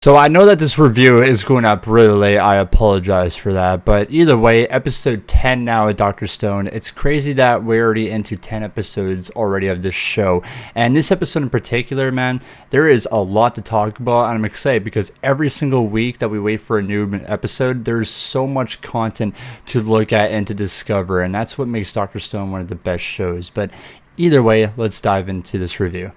So I know that this review is going up really late. I apologize for that. But either way, episode 10 now with Dr. Stone. It's crazy that we're already into 10 episodes already of this show. And this episode in particular, man, there is a lot to talk about. And I'm excited because every single week that we wait for a new episode, there's so much content to look at and to discover. And that's what makes Dr. Stone one of the best shows. But either way, let's dive into this review.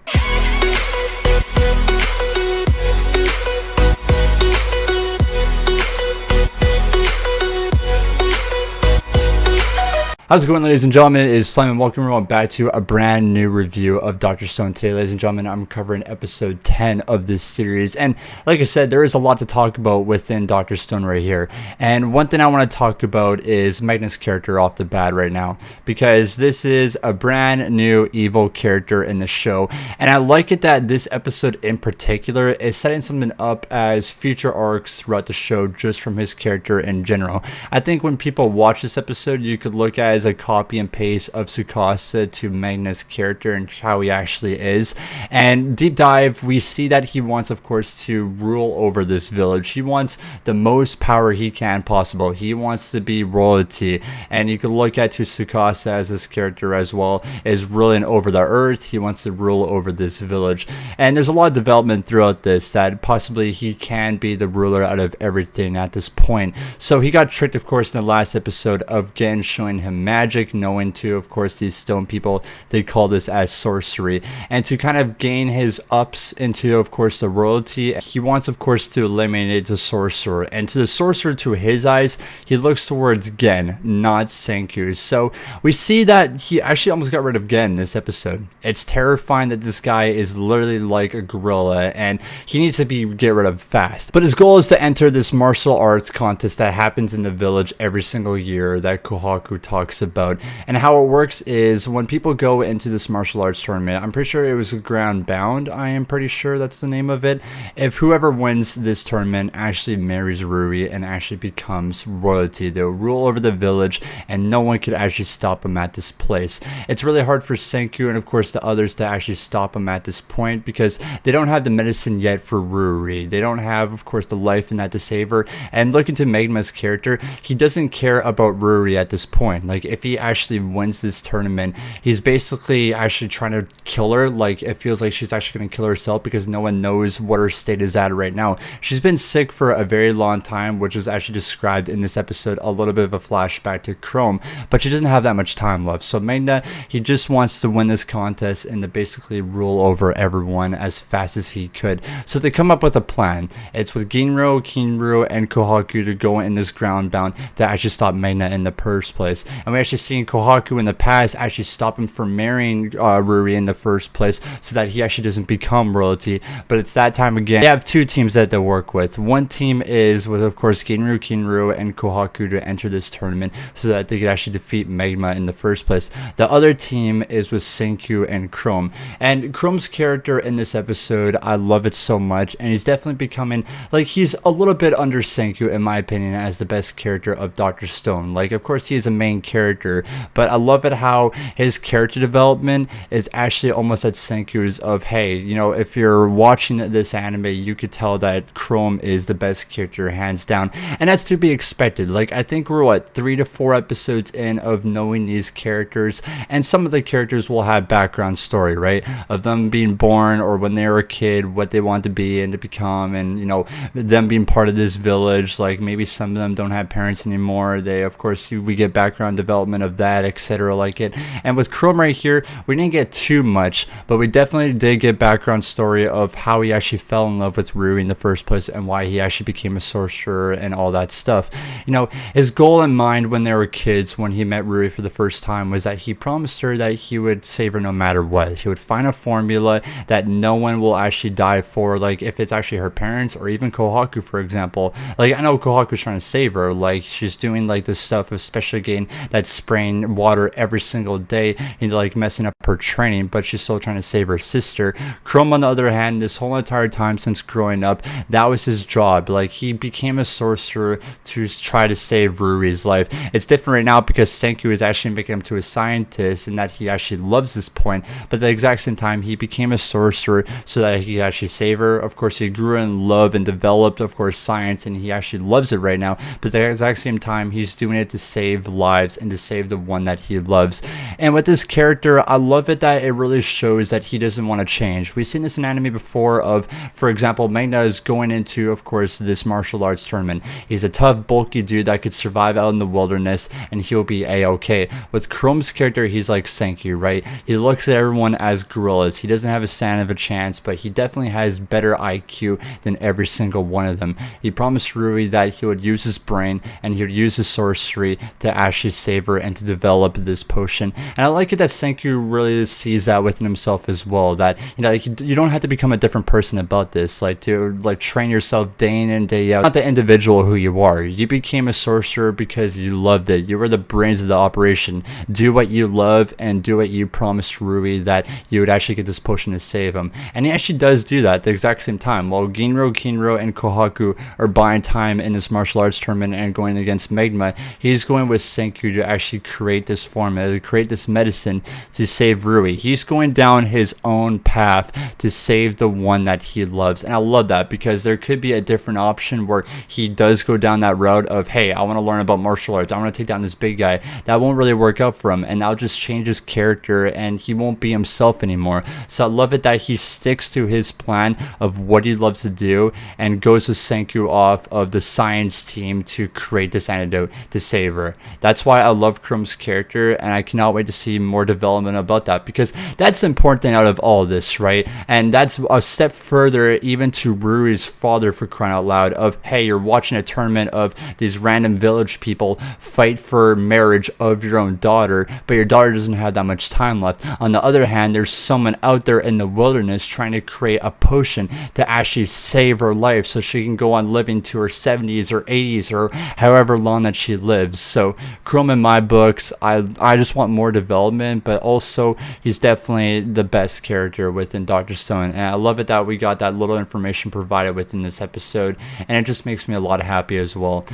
How's it going, ladies and gentlemen? It is Slime and welcome everyone back to a brand new review of Dr. Stone. Today, ladies and gentlemen, I'm covering episode 10 of this series. And like I said, there is a lot to talk about within Dr. Stone right here. And one thing I want to talk about is Magma's character off the bat right now, because this is a brand new evil character in the show. And I like it that this episode in particular is setting something up as future arcs throughout the show just from his character in general. I think when people watch this episode, you could look at it as a copy and paste of Tsukasa to Magma's character and how he actually is. And deep dive, we see that he wants, of course, to rule over this village. He wants the most power he can possible. He wants to be royalty. And you can look at Tsukasa as his character as well, is ruling over the earth. He wants to rule over this village. And there's a lot of development throughout this that possibly he can be the ruler out of everything at this point. So he got tricked, of course, in the last episode of Gen showing him magic, knowing to, of course, these stone people, they call this as sorcery. And to kind of gain his ups into, of course, the royalty, he wants, of course, to eliminate the sorcerer. And to the sorcerer, to his eyes, he looks towards Gen, not Senku. So we see that he actually almost got rid of Gen in this episode. It's terrifying that this guy is literally like a gorilla and he needs to be get rid of fast. But his goal is to enter this martial arts contest that happens in the village every single year that Kohaku talks about. And how it works is when people go into this martial arts tournament, I'm pretty sure it was ground bound, I am pretty sure that's the name of it. If whoever wins this tournament actually marries Ruri and actually becomes royalty, they'll rule over the village and no one could actually stop him at this place. It's really hard for Senku and of course the others to actually stop him at this point because they don't have the medicine yet for Ruri. They don't have, of course, the life in that to save her. And looking to Magma's character, he doesn't care about Ruri at this point. Like, if he actually wins this tournament, he's basically actually trying to kill her. Like, it feels like she's actually going to kill herself because no one knows what her state is at right now. She's been sick for a very long time, which was actually described in this episode, a little bit of a flashback to Chrome, but she doesn't have that much time left. So Magma, he just wants to win this contest and to basically rule over everyone as fast as he could. So they come up with a plan. It's with Ginro, Kinru, and Kohaku to go in this ground bound to actually stop Magma in the first place. And we actually seen Kohaku in the past actually stop him from marrying Ruri in the first place so that he actually doesn't become royalty. But it's that time again. They have two teams that they work with. One team is with, of course, Ginru, Kinru, and Kohaku to enter this tournament so that they could actually defeat Magma in the first place. The other team is with Senku and Chrome. And Chrome's character in this episode, I love it so much. And he's definitely becoming, like, he's a little bit under Senku, in my opinion, as the best character of Dr. Stone. Like, of course, he is a main character, but I love it how his character development is actually almost at Senku's of, hey, you know, if you're watching this anime, you could tell that Chrome is the best character hands down, and that's to be expected. Like, I think we're what, 3 to 4 episodes in of knowing these characters, and some of the characters will have background story, right, of them being born or when they were a kid, what they want to be and to become, and you know, them being part of this village. Like, maybe some of them don't have parents anymore. They, of course, we get background development of that, etc. like it. And with Chrome right here, we didn't get too much, but we definitely did get background story of how he actually fell in love with Ruri in the first place and why he actually became a sorcerer and all that stuff. You know, his goal in mind when they were kids, when he met Ruri for the first time, was that he promised her that he would save her no matter what. He would find a formula that no one will actually die for, like if it's actually her parents or even Kohaku, for example. Like, I know Kohaku's trying to save her, like she's doing like this stuff of special gain that that's spraying water every single day and like messing up her training, but she's still trying to save her sister. Chrome, on the other hand, this whole entire time since growing up, that was his job. Like, he became a sorcerer to try to save Rui's life. It's different right now because Senku is actually making him to a scientist and that he actually loves this point, but at the exact same time he became a sorcerer so that he could actually save her. Of course, he grew in love and developed, of course, science, and he actually loves it right now, but at the exact same time he's doing it to save lives and to save the one that he loves. And with this character, I love it that it really shows that he doesn't want to change. We've seen this in anime before of, for example, Magma is going into, of course, this martial arts tournament. He's a tough, bulky dude that could survive out in the wilderness and he'll be a-okay. With Chrome's character, he's like Senku, right? He looks at everyone as gorillas. He doesn't have a stand of a chance, but he definitely has better IQ than every single one of them. He promised Rui that he would use his brain and he would use his sorcery to actually save her and to develop this potion. And I like it that Senku really sees that within himself as well, that, you know, like, you don't have to become a different person about this, like to like train yourself day in and day out. Not the individual who you are. You became a sorcerer because you loved it. You were the brains of the operation. Do what you love and do what you promised Rui that you would actually get this potion to save him. And he actually does do that at the exact same time. While Kinro, and Kohaku are buying time in this martial arts tournament and going against Magma, he's going with Senku to actually create this formula, to create this medicine to save Rui. He's going down his own path to save the one that he loves. And I love that because there could be a different option where he does go down that route of, hey, I want to learn about martial arts, I want to take down this big guy. That won't really work out for him, and that'll just change his character and he won't be himself anymore. So I love it that he sticks to his plan of what he loves to do and goes with Senku off of the science team to create this antidote to save her. That's why I love Chrome's character, and I cannot wait to see more development about that, because that's the important thing out of all this, right? And that's a step further even to Rui's father, for crying out loud, of, hey, you're watching a tournament of these random village people fight for marriage of your own daughter, but your daughter doesn't have that much time left. On the other hand, there's someone out there in the wilderness trying to create a potion to actually save her life so she can go on living to her 70s or 80s or however long that she lives. So Chrome, in my books, I just want more development, but also he's definitely the best character within Dr. Stone, and I love it that we got that little information provided within this episode, and it just makes me a lot happy as well.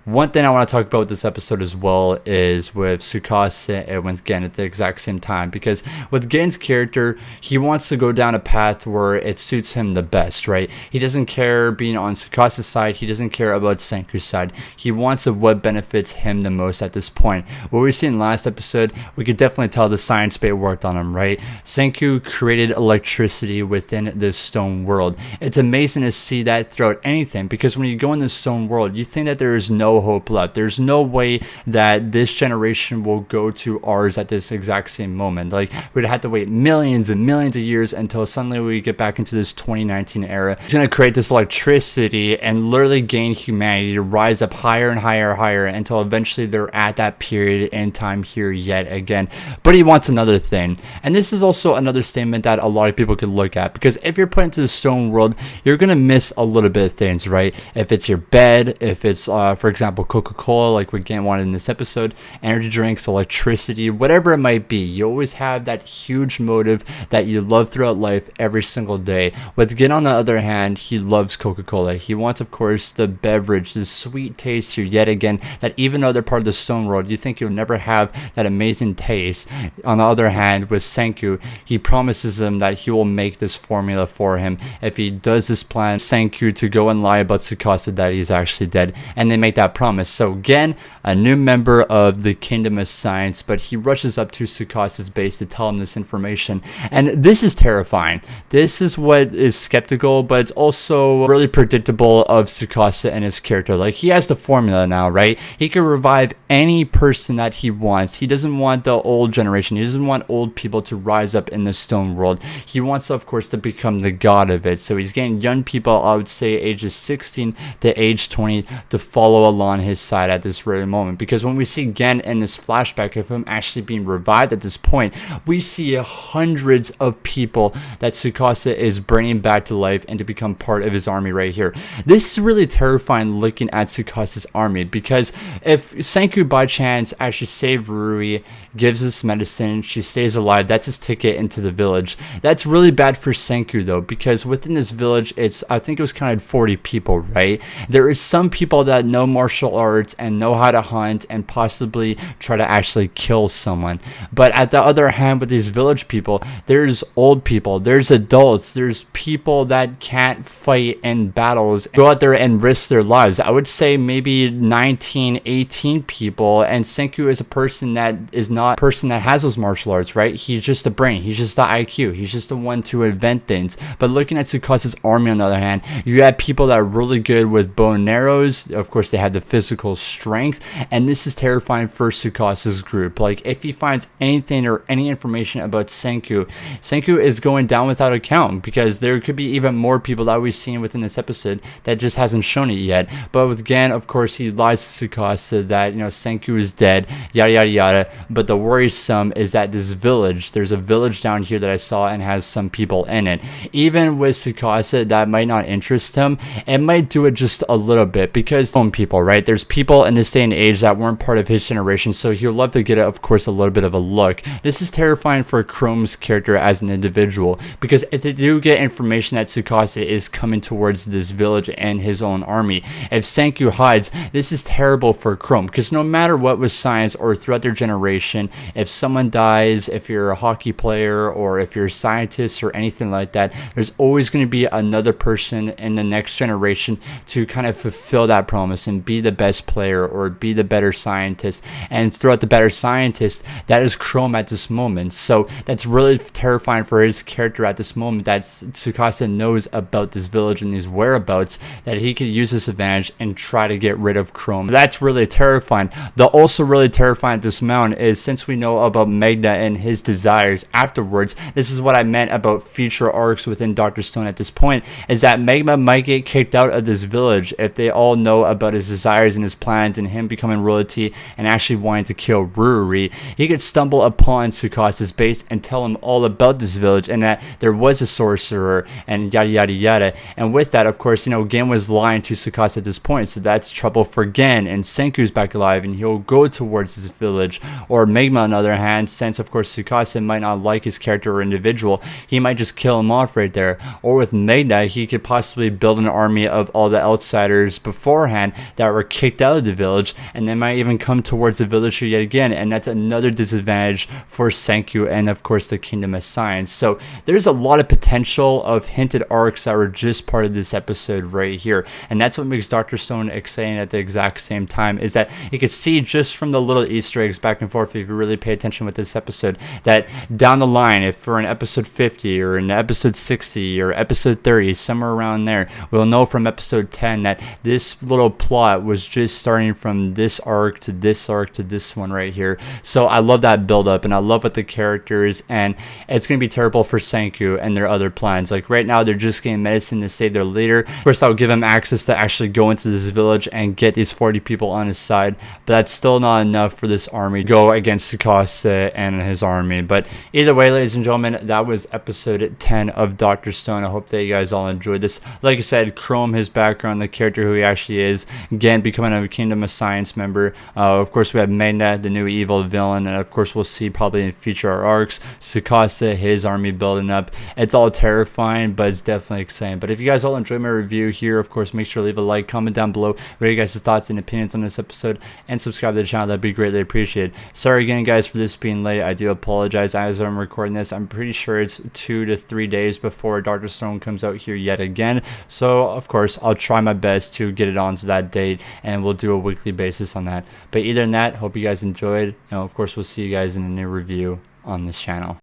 One thing I want to talk about with this episode as well is with Tsukasa and with Gen at the exact same time, because with Gen's character, he wants to go down a path where it suits him the best, right? He doesn't care being on Tsukasa's side, he doesn't care about Senku's side. He wants what benefits him the most at this point. What we see in last episode, we could definitely tell the science bait worked on him, right? Senku created electricity within the stone world. It's amazing to see that throughout anything, because when you go in the stone world, you think that there is no hope left. There's no way that this generation will go to ours at this exact same moment. Like, we'd have to wait millions and millions of years until suddenly we get back into this 2019 era. It's going to create this electricity and literally gain humanity to rise up higher and higher and higher until eventually they're at that period in time here yet again. But he wants another thing. And this is also another statement that a lot of people could look at, because if you're put into the stone world, you're going to miss a little bit of things, right? If it's your bed, if it's, for example, Coca-Cola, like we wanted in this episode, energy drinks, electricity, whatever it might be, you always have that huge motive that you love throughout life every single day. With Gen, on the other hand, he loves Coca-Cola. He wants, of course, the beverage, the sweet taste here yet again, that even though they're part of the stone world, you think you'll never have that amazing taste. On the other hand, with Senku, he promises him that he will make this formula for him if he does this plan, Senku to go and lie about Tsukasa that he's actually dead, and they make that promise. So again, a new member of the Kingdom of Science, but he rushes up to Tsukasa's base to tell him this information, and this is terrifying. This is what is skeptical, but it's also really predictable of Tsukasa and his character. Like, he has the formula now, right? He can revive any person that he wants. He doesn't want the old generation. He doesn't want old people to rise up in the stone world. He wants, of course, to become the god of it. So he's getting young people, I would say ages 16 to age 20, to follow still on his side at this very moment, because when we see Gen in this flashback of him actually being revived at this point, we see hundreds of people that Tsukasa is bringing back to life and to become part of his army right here. This is really terrifying looking at Tsukasa's army, because if Senku by chance actually saved Ruri, gives us medicine, she stays alive, that's his ticket into the village. That's really bad for Senku though, because within this village, I think it was counted 40 people, right? There is some people that know martial arts and know how to hunt and possibly try to actually kill someone. But at the other hand, with these village people, there's old people, there's adults, there's people that can't fight in battles, go out there and risk their lives. I would say maybe 19, 18 people, and Senku is a person that is not a person that has those martial arts, right? He's just a brain, he's just the IQ, he's just the one to invent things. But looking at Tsukasa's army on the other hand, you have people that are really good with bow and arrows. Of course, they have the physical strength, and this is terrifying for Tsukasa's group. Like, if he finds anything or any information about Senku is going down without a count, because there could be even more people that we've seen within this episode that just hasn't shown it yet. But with Gen, of course, he lies to Tsukasa that, you know, Senku is dead, yada yada yada. But the worrisome is that this village, there's a village down here that I saw and has some people in it. Even with Tsukasa, that might not interest him. It might do it just a little bit, because some people, right? There's people in this day and age that weren't part of his generation, so he'll love to get, of course, a little bit of a look. This is terrifying for Chrome's character as an individual, because if they do get information that Tsukasa is coming towards this village and his own army, if Senku hides, this is terrible for Chrome, because no matter what with science or throughout their generation, if someone dies, if you're a hockey player or if you're a scientist or anything like that, there's always going to be another person in the next generation to kind of fulfill that promise and be the best player or be the better scientist. And throughout the better scientist, that is Chrome at this moment. So that's really terrifying for his character at this moment, that Tsukasa knows about this village and these whereabouts, that he could use this advantage and try to get rid of Chrome. That's really terrifying. The also really terrifying at this moment is, since we know about Magma and his desires afterwards, this is what I meant about future arcs within Dr. Stone at this point, is that Magma might get kicked out of this village if they all know about his desires and his plans and him becoming royalty and actually wanting to kill Ruri. He could stumble upon Tsukasa's base and tell him all about this village and that there was a sorcerer and yada yada yada. And with that, of course, you know, Gen was lying to Tsukasa at this point, so that's trouble for Gen, and Senku's back alive and he'll go towards this village. Or Magma, on the other hand, since of course Tsukasa might not like his character or individual, he might just kill him off right there. Or with Magma, he could possibly build an army of all the outsiders beforehand that were kicked out of the village, and they might even come towards the village yet again, and that's another disadvantage for Senku and of course the Kingdom of Science. So there's a lot of potential of hinted arcs that were just part of this episode right here, and that's what makes Dr. Stone exciting at the exact same time, is that you could see just from the little Easter eggs back and forth, if you really pay attention with this episode, that down the line, if we're in episode 50 or in episode 60 or episode 30, somewhere around there, we'll know from episode 10 that this little plot was just starting from this arc to this arc to this one right here. So I love that build up, and I love what the characters, and it's going to be terrible for Senku and their other plans. Like right now, they're just getting medicine to save their leader. Of course, that will give him access to actually go into this village and get these 40 people on his side, but that's still not enough for this army to go against Tsukasa and his army. But either way, ladies and gentlemen, that was episode 10 of Dr. Stone. I hope that you guys all enjoyed this. Like I said, Chrome, his background, the character who he actually is, again, becoming a Kingdom of Science member. Of course, we have Magna, the new evil villain, and of course, we'll see probably in future arcs, Tsukasa, his army building up. It's all terrifying, but it's definitely exciting. But if you guys all enjoyed my review here, of course, make sure to leave a like, comment down below what are you guys' thoughts and opinions on this episode, and subscribe to the channel. That'd be greatly appreciated. Sorry again, guys, for this being late. I do apologize. As I'm recording this, I'm pretty sure it's 2 to 3 days before Dr. Stone comes out here yet again. So, of course, I'll try my best to get it onto that date, and we'll do a weekly basis on that. But either than that, hope you guys enjoyed. And of course, we'll see you guys in a new review on this channel.